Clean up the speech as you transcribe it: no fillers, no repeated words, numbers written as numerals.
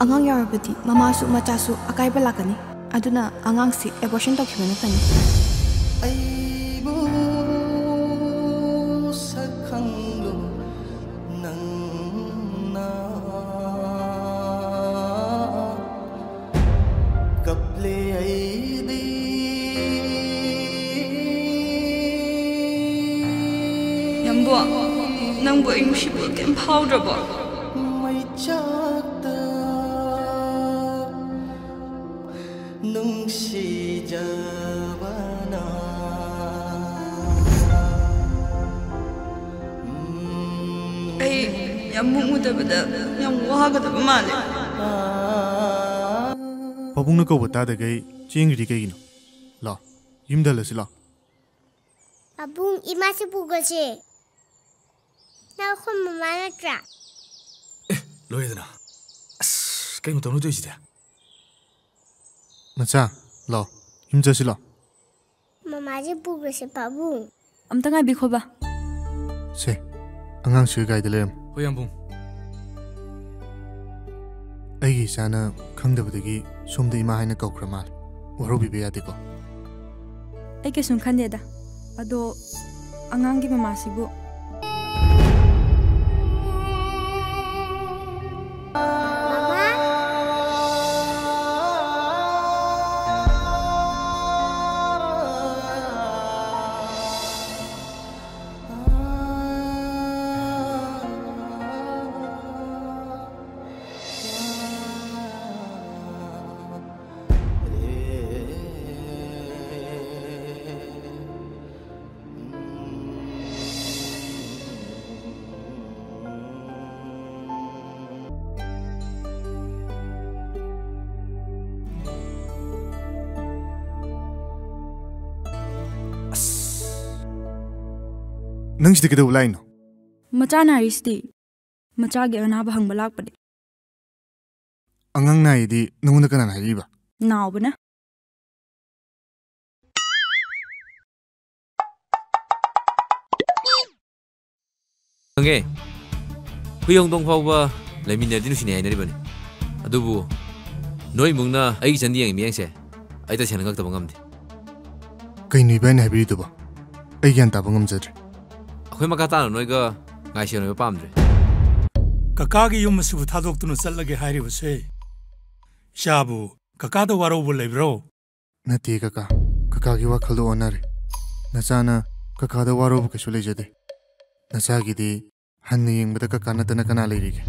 angang yarabadi mamasu machasu akaiba lakani aduna angang si abortion tokibana fani aibu sakhanglo nangna kaple aidi yambo nangbo ingsibu kem phaudrabo mai chakta nungsijabana ai yamudabada yam wagadaba male pabungna ko bata gai chingri kai no la yimda la sila abung ima se pugase na khom mama na tra loyedna as kai mo tonu toisida macha la yimja sila mama je pugase pabung amta ngai bi khoba se angang sui gai de lem hoyambung aigi sana khangdabadagi somda ima haina kaukramal waro bibe yadiko ai ke sun khandeda ado angang gi mama sibu nang sidi kida ulai no macha na risti macha ge na ba hang balak pade angang na idi nunguna kana na riba naw bana angge huyong dong phau ba lemin ne dinu sine ai ne bani adubu noi mungna ai chandi yang miang se ai ta chen ngak ta bangam de kai ni ban habi to ba ai gan ta bangam jadre akhoi maka ta noi ga ngai se no pam dre kakagi yum su thadok tunu challage hairi buse shabu kaka da waro bol lebro nati kaka kaka gi wa khaldo onare nachana kaka da waro bu kesule jade nacha gi di han yeng bada kaka na tana kana leiri ge